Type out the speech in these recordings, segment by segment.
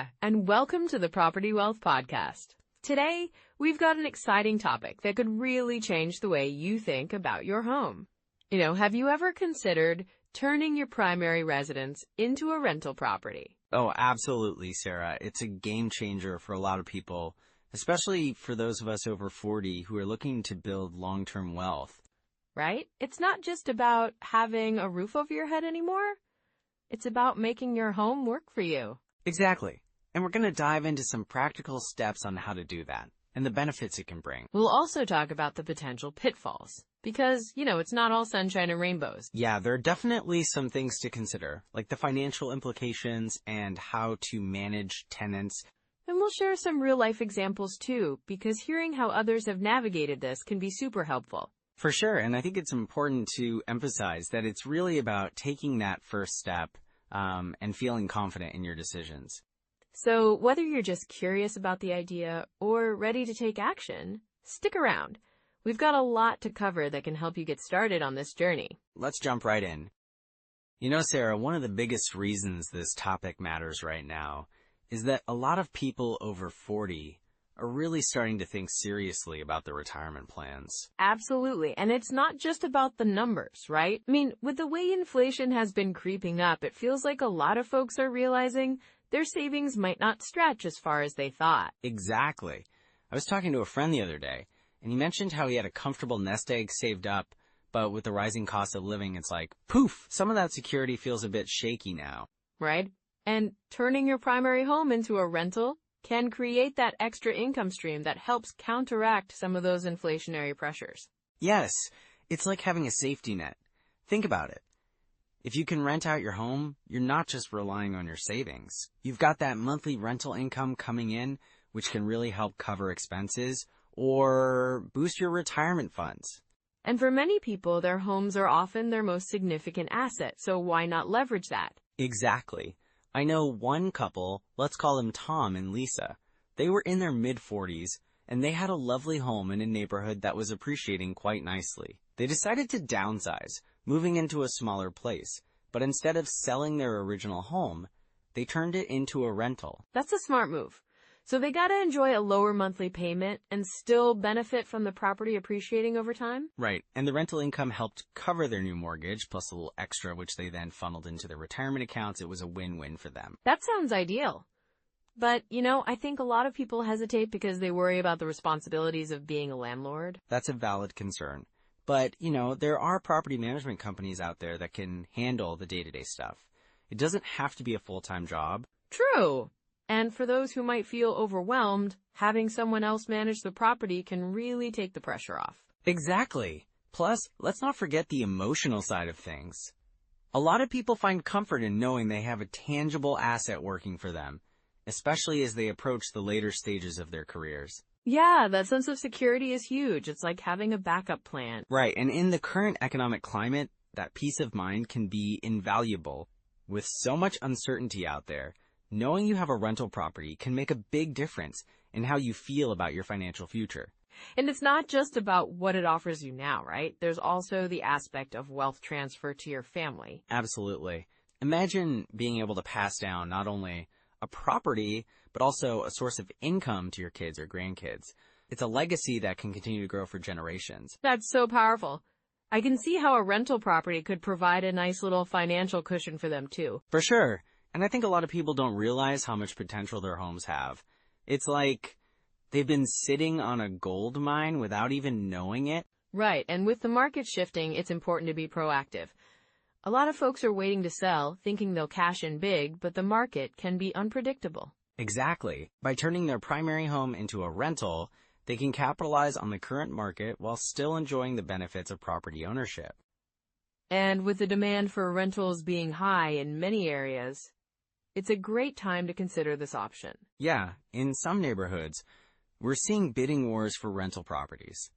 Yeah, and welcome to the Property Wealth Podcast. Today, we've got an exciting topic that could really change the way you think about your home. Have you ever considered turning your primary residence into a rental property? Oh, absolutely, Sarah. It's a game changer for a lot of people, especially for those of us over 40 who are looking to build long-term wealth. Right? It's not just about having a roof over your head anymore. It's about making your home work for you. Exactly. And we're going to dive into some practical steps on how to do that and the benefits it can bring. We'll also talk about the potential pitfalls because, it's not all sunshine and rainbows. Yeah, there are definitely some things to consider, like the financial implications and how to manage tenants. And we'll share some real-life examples too, because hearing how others have navigated this can be super helpful. For sure, and I think it's important to emphasize that it's really about taking that first step and feeling confident in your decisions. So whether you're just curious about the idea or ready to take action, stick around. We've got a lot to cover that can help you get started on this journey. Let's jump right in. Sarah, one of the biggest reasons this topic matters right now is that a lot of people over 40 are really starting to think seriously about their retirement plans. Absolutely. And it's not just about the numbers, right? With the way inflation has been creeping up, it feels like a lot of folks are realizing their savings might not stretch as far as they thought. Exactly. I was talking to a friend the other day, and he mentioned how he had a comfortable nest egg saved up, but with the rising cost of living, it's like, poof, some of that security feels a bit shaky now. Right? And turning your primary home into a rental can create that extra income stream that helps counteract some of those inflationary pressures. Yes, it's like having a safety net. Think about it. If you can rent out your home, you're not just relying on your savings. You've got that monthly rental income coming in, which can really help cover expenses or boost your retirement funds. And for many people, their homes are often their most significant asset, so why not leverage that? Exactly. I know one couple, let's call them Tom and Lisa. They were in their mid-40s, and they had a lovely home in a neighborhood that was appreciating quite nicely. They decided to downsize, moving into a smaller place, but instead of selling their original home, they turned it into a rental. That's a smart move. So they got to enjoy a lower monthly payment and still benefit from the property appreciating over time? Right, and the rental income helped cover their new mortgage, plus a little extra, which they then funneled into their retirement accounts. It was a win-win for them. That sounds ideal. But, I think a lot of people hesitate because they worry about the responsibilities of being a landlord. That's a valid concern. But, there are property management companies out there that can handle the day-to-day stuff. It doesn't have to be a full-time job. True. And for those who might feel overwhelmed, having someone else manage the property can really take the pressure off. Exactly. Plus, let's not forget the emotional side of things. A lot of people find comfort in knowing they have a tangible asset working for them, especially as they approach the later stages of their careers. Yeah, that sense of security is huge. It's like having a backup plan. Right, and in the current economic climate, that peace of mind can be invaluable. With so much uncertainty out there, knowing you have a rental property can make a big difference in how you feel about your financial future. And it's not just about what it offers you now, right? There's also the aspect of wealth transfer to your family. Absolutely. Imagine being able to pass down not only a property, but also a source of income to your kids or grandkids. It's a legacy that can continue to grow for generations. That's so powerful. I can see how a rental property could provide a nice little financial cushion for them too. For sure. And I think a lot of people don't realize how much potential their homes have. It's like they've been sitting on a gold mine without even knowing it. Right, and with the market shifting, it's important to be proactive. A lot of folks are waiting to sell, thinking they'll cash in big, but the market can be unpredictable. Exactly. By turning their primary home into a rental, they can capitalize on the current market while still enjoying the benefits of property ownership. And with the demand for rentals being high in many areas, it's a great time to consider this option. Yeah, in some neighborhoods, we're seeing bidding wars for rental properties.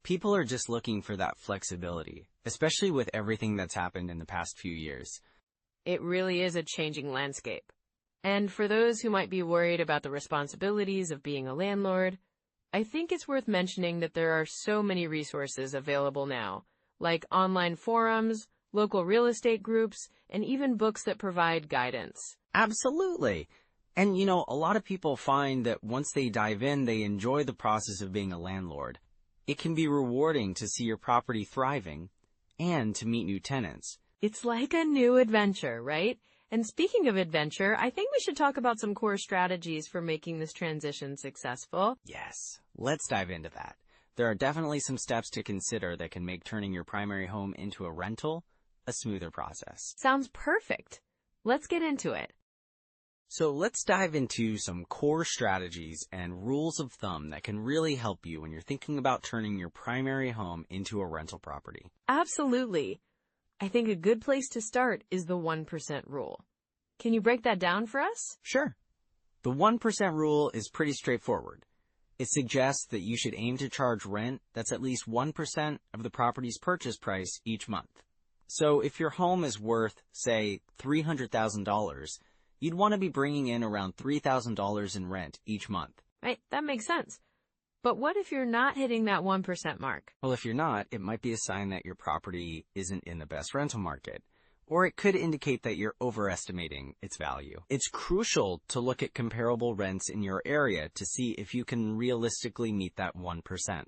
People are just looking for that flexibility, especially with everything that's happened in the past few years. It really is a changing landscape. And for those who might be worried about the responsibilities of being a landlord, I think it's worth mentioning that there are so many resources available now, like online forums, local real estate groups, and even books that provide guidance. Absolutely. And a lot of people find that once they dive in, they enjoy the process of being a landlord. It can be rewarding to see your property thriving and to meet new tenants. It's like a new adventure, right? And speaking of adventure, I think we should talk about some core strategies for making this transition successful. Yes, let's dive into that. There are definitely some steps to consider that can make turning your primary home into a rental a smoother process. Sounds perfect. Let's get into it. So let's dive into some core strategies and rules of thumb that can really help you when you're thinking about turning your primary home into a rental property. Absolutely. I think a good place to start is the 1% rule. Can you break that down for us? Sure. The 1% rule is pretty straightforward. It suggests that you should aim to charge rent that's at least 1% of the property's purchase price each month. So if your home is worth, say, $300,000, you'd want to be bringing in around $3,000 in rent each month. Right, that makes sense. But what if you're not hitting that 1% mark? Well, if you're not, it might be a sign that your property isn't in the best rental market, or it could indicate that you're overestimating its value. It's crucial to look at comparable rents in your area to see if you can realistically meet that 1%.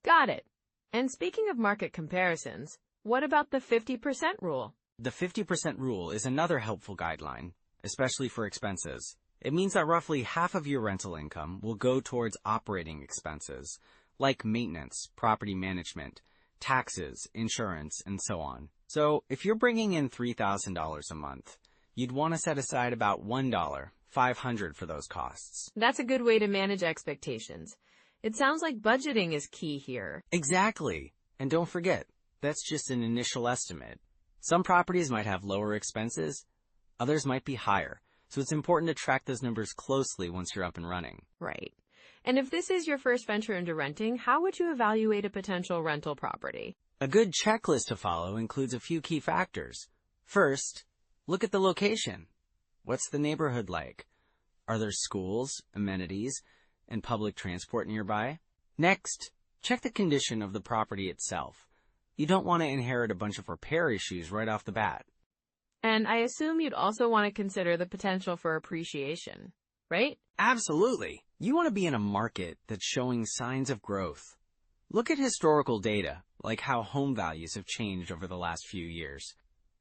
Got it. And speaking of market comparisons, what about the 50% rule? The 50% rule is another helpful guideline, especially for expenses. It means that roughly half of your rental income will go towards operating expenses, like maintenance, property management, taxes, insurance, and so on. So if you're bringing in $3,000 a month, you'd want to set aside about $500 for those costs. That's a good way to manage expectations. It sounds like budgeting is key here. Exactly. And don't forget, that's just an initial estimate. Some properties might have lower expenses, others might be higher. So it's important to track those numbers closely once you're up and running. Right. And if this is your first venture into renting, how would you evaluate a potential rental property? A good checklist to follow includes a few key factors. First, look at the location. What's the neighborhood like? Are there schools, amenities, and public transport nearby? Next, check the condition of the property itself. You don't want to inherit a bunch of repair issues right off the bat. And I assume you'd also want to consider the potential for appreciation, right? Absolutely. You want to be in a market that's showing signs of growth. Look at historical data, like how home values have changed over the last few years.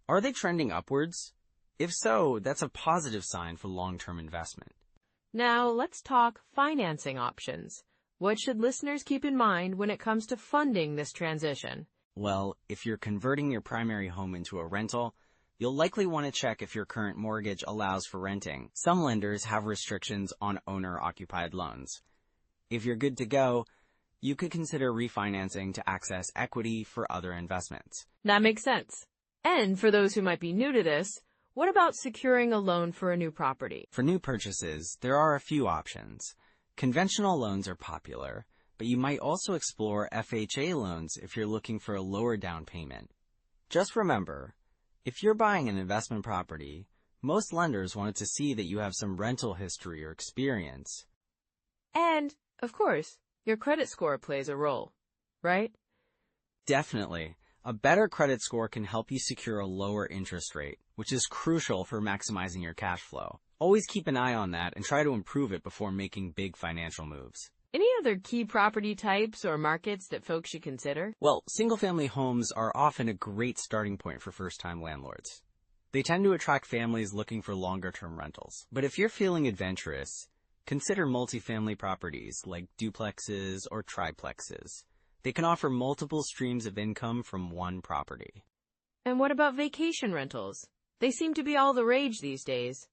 Are they trending upwards? If so, that's a positive sign for long-term investment. Now, let's talk financing options. What should listeners keep in mind when it comes to funding this transition? Well, if you're converting your primary home into a rental, you'll likely want to check if your current mortgage allows for renting. Some lenders have restrictions on owner-occupied loans. If you're good to go, you could consider refinancing to access equity for other investments. That makes sense. And for those who might be new to this, what about securing a loan for a new property? For new purchases, there are a few options. Conventional loans are popular, but you might also explore FHA loans if you're looking for a lower down payment. Just remember, if you're buying an investment property, most lenders want to see that you have some rental history or experience. And, of course, your credit score plays a role, right? Definitely. A better credit score can help you secure a lower interest rate, which is crucial for maximizing your cash flow. Always keep an eye on that and try to improve it before making big financial moves. Any other key property types or markets that folks should consider? Well, single-family homes are often a great starting point for first-time landlords. They tend to attract families looking for longer-term rentals. But if you're feeling adventurous, consider multifamily properties like duplexes or triplexes. They can offer multiple streams of income from one property. And what about vacation rentals? They seem to be all the rage these days.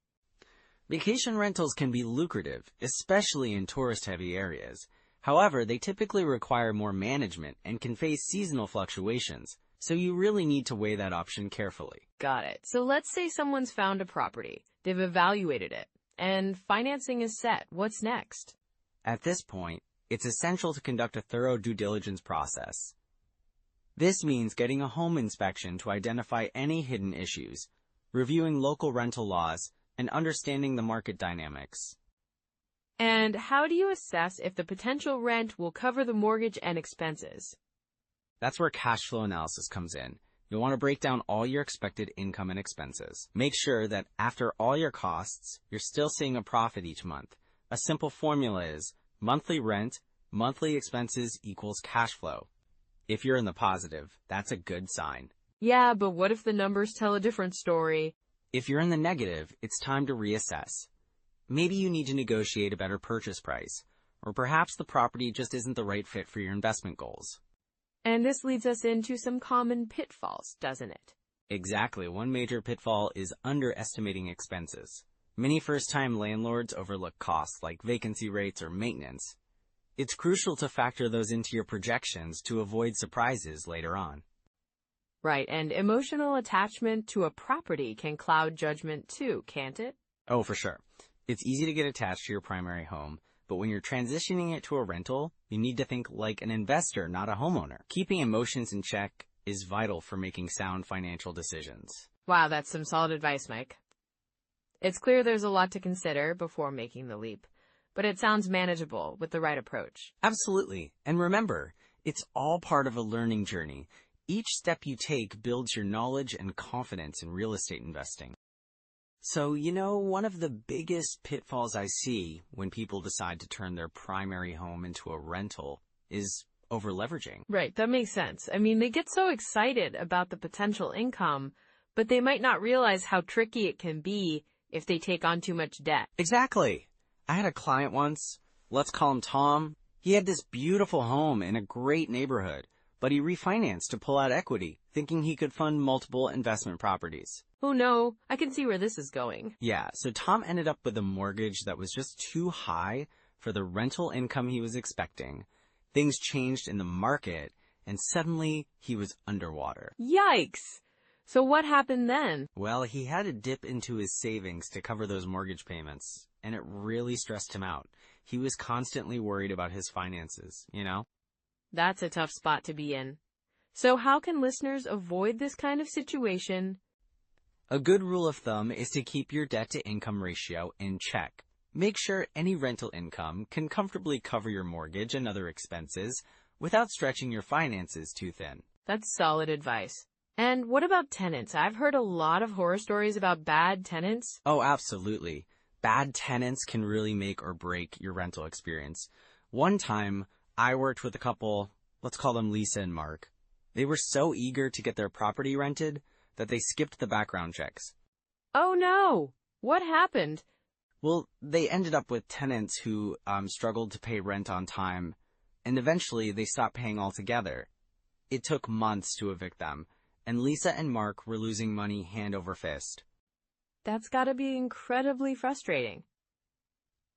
Vacation rentals can be lucrative, especially in tourist-heavy areas. However, they typically require more management and can face seasonal fluctuations, so you really need to weigh that option carefully. Got it. So let's say someone's found a property. They've evaluated it, and financing is set. What's next? At this point, it's essential to conduct a thorough due diligence process. This means getting a home inspection to identify any hidden issues, reviewing local rental laws, and understanding the market dynamics. And how do you assess if the potential rent will cover the mortgage and expenses? That's where cash flow analysis comes in. You'll want to break down all your expected income and expenses. Make sure that after all your costs, you're still seeing a profit each month. A simple formula is monthly rent, monthly expenses equals cash flow. If you're in the positive, that's a good sign. Yeah, but what if the numbers tell a different story? If you're in the negative, it's time to reassess. Maybe you need to negotiate a better purchase price, or perhaps the property just isn't the right fit for your investment goals. And this leads us into some common pitfalls, doesn't it? Exactly. One major pitfall is underestimating expenses. Many first-time landlords overlook costs like vacancy rates or maintenance. It's crucial to factor those into your projections to avoid surprises later on. Right, and emotional attachment to a property can cloud judgment too, can't it? Oh, for sure. It's easy to get attached to your primary home, but when you're transitioning it to a rental, you need to think like an investor, not a homeowner. Keeping emotions in check is vital for making sound financial decisions. Wow, that's some solid advice, Mike. It's clear there's a lot to consider before making the leap, but it sounds manageable with the right approach. Absolutely. And remember, it's all part of a learning journey. Each step you take builds your knowledge and confidence in real estate investing. So, one of the biggest pitfalls I see when people decide to turn their primary home into a rental is over-leveraging. Right, that makes sense. I mean, they get so excited about the potential income, but they might not realize how tricky it can be if they take on too much debt. Exactly. I had a client once, let's call him Tom. He had this beautiful home in a great neighborhood, but he refinanced to pull out equity, thinking he could fund multiple investment properties. Oh no, I can see where this is going. Yeah, so Tom ended up with a mortgage that was just too high for the rental income he was expecting. Things changed in the market, and suddenly he was underwater. Yikes! So what happened then? Well, he had to dip into his savings to cover those mortgage payments, and it really stressed him out. He was constantly worried about his finances, That's a tough spot to be in. So how can listeners avoid this kind of situation? A good rule of thumb is to keep your debt-to-income ratio in check. Make sure any rental income can comfortably cover your mortgage and other expenses without stretching your finances too thin. That's solid advice. And what about tenants? I've heard a lot of horror stories about bad tenants. Oh, absolutely. Bad tenants can really make or break your rental experience. One time, I worked with a couple, let's call them Lisa and Mark. They were so eager to get their property rented that they skipped the background checks. Oh no! What happened? Well, they ended up with tenants who struggled to pay rent on time, and eventually they stopped paying altogether. It took months to evict them, and Lisa and Mark were losing money hand over fist. That's gotta be incredibly frustrating.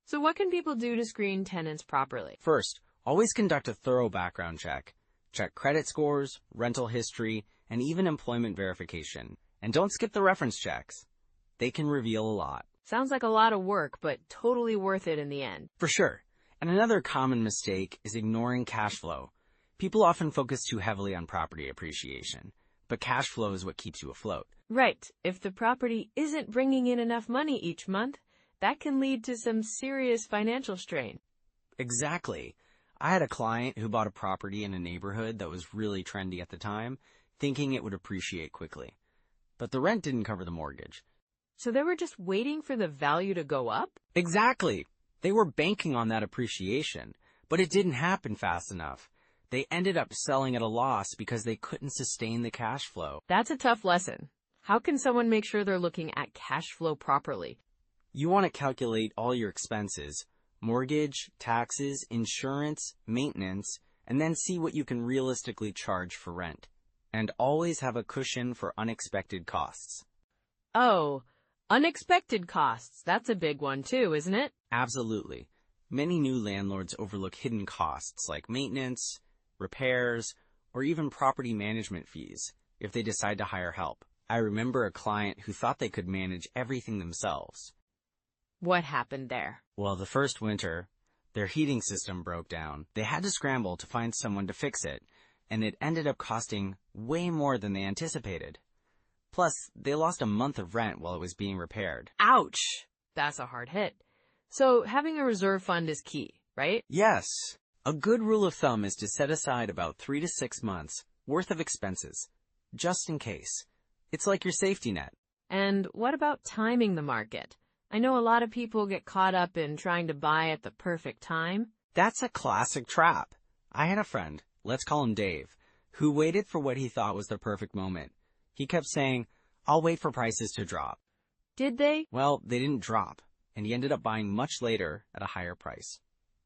So what can people do to screen tenants properly? First, always conduct a thorough background check. Check credit scores, rental history, and even employment verification. And don't skip the reference checks. They can reveal a lot. Sounds like a lot of work, but totally worth it in the end. For sure. And another common mistake is ignoring cash flow. People often focus too heavily on property appreciation, but cash flow is what keeps you afloat. Right. If the property isn't bringing in enough money each month, that can lead to some serious financial strain. Exactly. I had a client who bought a property in a neighborhood that was really trendy at the time, thinking it would appreciate quickly. But the rent didn't cover the mortgage. So they were just waiting for the value to go up? Exactly. They were banking on that appreciation, but it didn't happen fast enough. They ended up selling at a loss because they couldn't sustain the cash flow. That's a tough lesson. How can someone make sure they're looking at cash flow properly? You want to calculate all your expenses, mortgage, taxes, insurance, maintenance, and then see what you can realistically charge for rent. And always have a cushion for unexpected costs. Oh, unexpected costs. That's a big one too, isn't it? Absolutely. Many new landlords overlook hidden costs like maintenance, repairs, or even property management fees if they decide to hire help. I remember a client who thought they could manage everything themselves. What happened there? Well, the first winter, their heating system broke down. They had to scramble to find someone to fix it, and it ended up costing way more than they anticipated. Plus, they lost a month of rent while it was being repaired. Ouch! That's a hard hit. So having a reserve fund is key, right? Yes. A good rule of thumb is to set aside about 3 to 6 months worth of expenses. just in case. It's like your safety net. And what about timing the market? I know a lot of people get caught up in trying to buy at the perfect time. That's a classic trap. I had a friend, let's call him Dave, who waited for what he thought was the perfect moment. He kept saying, "I'll wait for prices to drop." Did they? Well, they didn't drop, and he ended up buying much later at a higher price.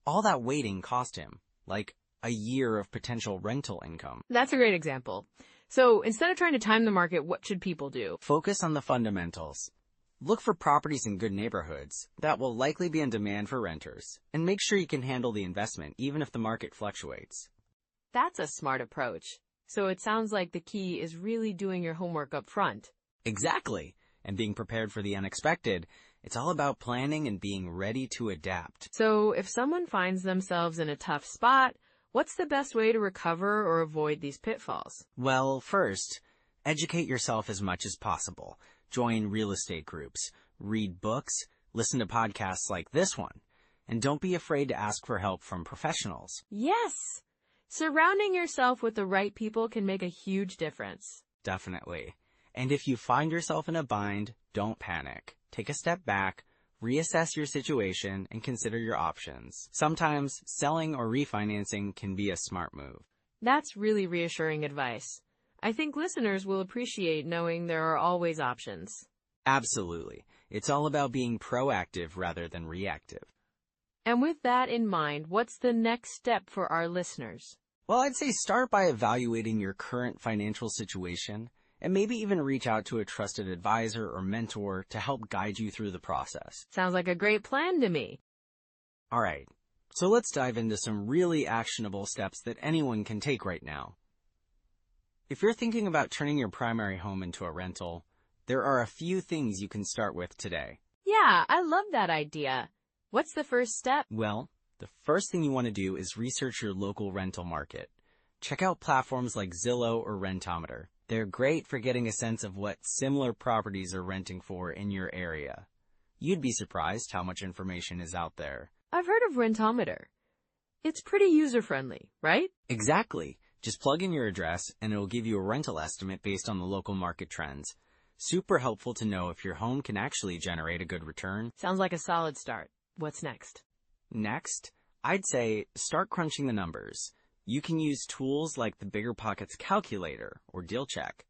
All that waiting cost him, like, a year of potential rental income. That's a great example. So instead of trying to time the market, what should people do? Focus on the fundamentals. Look for properties in good neighborhoods that will likely be in demand for renters, and make sure you can handle the investment even if the market fluctuates. That's a smart approach. So it sounds like the key is really doing your homework up front. Exactly. And being prepared for the unexpected. It's all about planning and being ready to adapt. So if someone finds themselves in a tough spot, what's the best way to recover or avoid these pitfalls? Well, first, educate yourself as much as possible. Join real estate groups, read books, listen to podcasts like this one, and don't be afraid to ask for help from professionals. Yes! Surrounding yourself with the right people can make a huge difference. Definitely. And if you find yourself in a bind, don't panic. Take a step back, reassess your situation, and consider your options. Sometimes selling or refinancing can be a smart move. That's really reassuring advice. I think listeners will appreciate knowing there are always options. Absolutely. It's all about being proactive rather than reactive. And with that in mind, what's the next step for our listeners? Well, I'd say start by evaluating your current financial situation and maybe even reach out to a trusted advisor or mentor to help guide you through the process. Sounds like a great plan to me. All right, so let's dive into some really actionable steps that anyone can take right now. If you're thinking about turning your primary home into a rental, there are a few things you can start with today. Yeah, I love that idea. What's the first step? Well, the first thing you want to do is research your local rental market. Check out platforms like Zillow or Rentometer. They're great for getting a sense of what similar properties are renting for in your area. You'd be surprised how much information is out there. I've heard of Rentometer. It's pretty user-friendly, right? Exactly. Just plug in your address and it'll give you a rental estimate based on the local market trends. Super helpful to know if your home can actually generate a good return. Sounds like a solid start. What's next? Next, I'd say start crunching the numbers. You can use tools like the BiggerPockets calculator or Deal Check.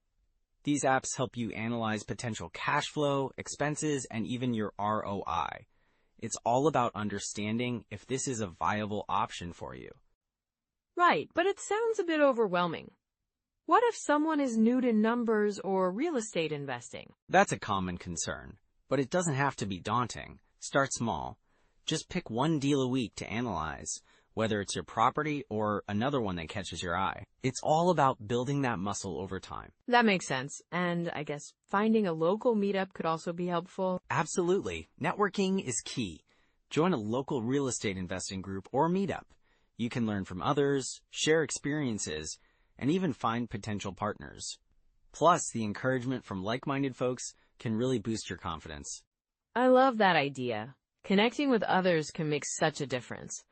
These apps help you analyze potential cash flow, expenses, and even your ROI. It's all about understanding if this is a viable option for you. Right, but it sounds a bit overwhelming. What if someone is new to numbers or real estate investing? That's a common concern, but it doesn't have to be daunting. Start small. Just pick one deal a week to analyze, whether it's your property or another one that catches your eye. It's all about building that muscle over time. That makes sense. And I guess finding a local meetup could also be helpful. Absolutely. Networking is key. Join a local real estate investing group or meetup. You can learn from others, share experiences, and even find potential partners. Plus, the encouragement from like-minded folks can really boost your confidence. I love that idea. Connecting with others can make such a difference.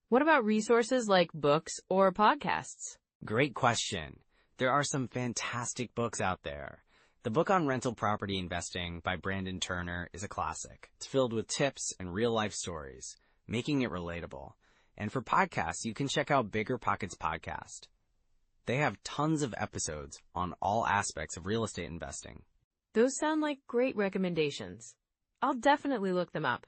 What about resources like books or podcasts? Great question. There are some fantastic books out there. The book on rental property investing by Brandon Turner is a classic. It's filled with tips and real-life stories, making it relatable. And for podcasts, you can check out BiggerPockets Podcast. They have tons of episodes on all aspects of real estate investing. Those sound like great recommendations. I'll definitely look them up.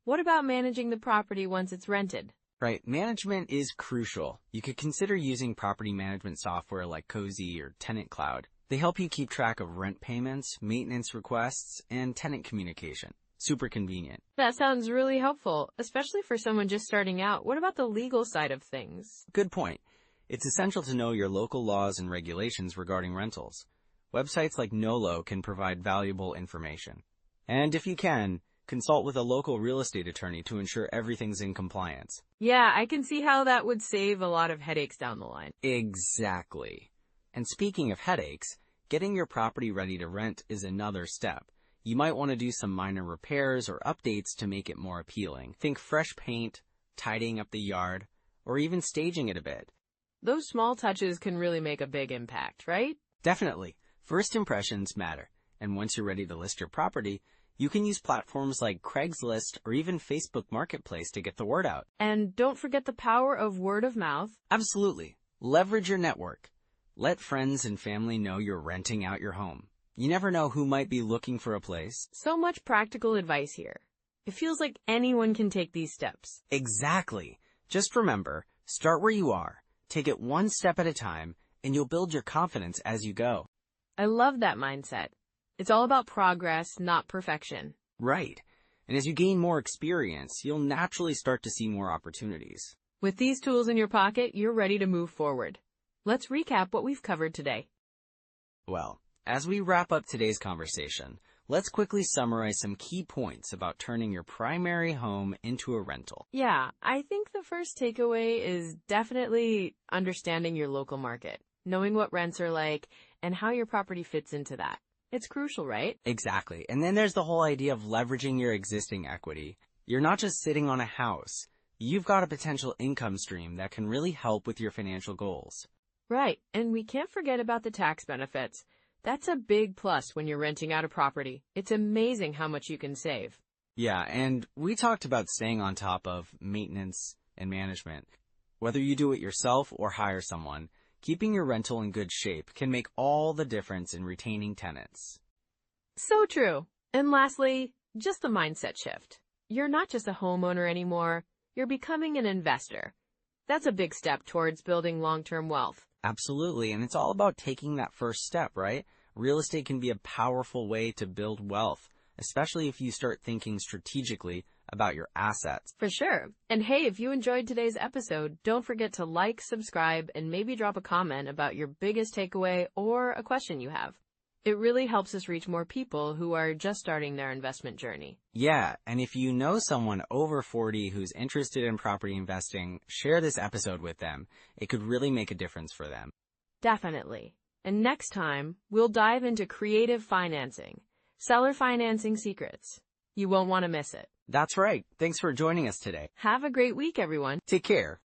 What about managing the property once it's rented? Right, management is crucial. You could consider using property management software like Cozy or Tenant Cloud. They help you keep track of rent payments, maintenance requests, and tenant communication. Super convenient. That sounds really helpful, especially for someone just starting out. What about the legal side of things? Good point. It's essential to know your local laws and regulations regarding rentals. Websites like Nolo can provide valuable information. And if you can, consult with a local real estate attorney to ensure everything's in compliance. Yeah, I can see how that would save a lot of headaches down the line. Exactly. And speaking of headaches, getting your property ready to rent is another step. You might want to do some minor repairs or updates to make it more appealing. Think fresh paint, tidying up the yard, or even staging it a bit. Those small touches can really make a big impact, right? Definitely. First impressions matter. And once you're ready to list your property, you can use platforms like Craigslist or even Facebook Marketplace to get the word out. And don't forget the power of word of mouth. Absolutely. Leverage your network. Let friends and family know you're renting out your home. You never know who might be looking for a place. So much practical advice here. It feels like anyone can take these steps. Exactly. Just remember, start where you are, take it one step at a time, and you'll build your confidence as you go. I love that mindset. It's all about progress, not perfection. Right. And as you gain more experience, you'll naturally start to see more opportunities. With these tools in your pocket, you're ready to move forward. Let's recap what we've covered today. Well, as we wrap up today's conversation, let's quickly summarize some key points about turning your primary home into a rental. Yeah, I think the first takeaway is definitely understanding your local market, knowing what rents are like, and how your property fits into that. It's crucial, right? Exactly. And then there's the whole idea of leveraging your existing equity. You're not just sitting on a house. You've got a potential income stream that can really help with your financial goals. Right, and we can't forget about the tax benefits. That's a big plus when you're renting out a property. It's amazing how much you can save. Yeah, and we talked about staying on top of maintenance and management. Whether you do it yourself or hire someone, keeping your rental in good shape can make all the difference in retaining tenants. So true. And lastly, just the mindset shift. You're not just a homeowner anymore. You're becoming an investor. That's a big step towards building long-term wealth. Absolutely, and it's all about taking that first step, right? Real estate can be a powerful way to build wealth, especially if you start thinking strategically about your assets. For sure. And hey, if you enjoyed today's episode, don't forget to like, subscribe, and maybe drop a comment about your biggest takeaway or a question you have. It really helps us reach more people who are just starting their investment journey. Yeah, and if you know someone over 40 who's interested in property investing, share this episode with them. It could really make a difference for them. Definitely. And next time, we'll dive into creative financing, seller financing secrets. You won't want to miss it. That's right. Thanks for joining us today. Have a great week, everyone. Take care.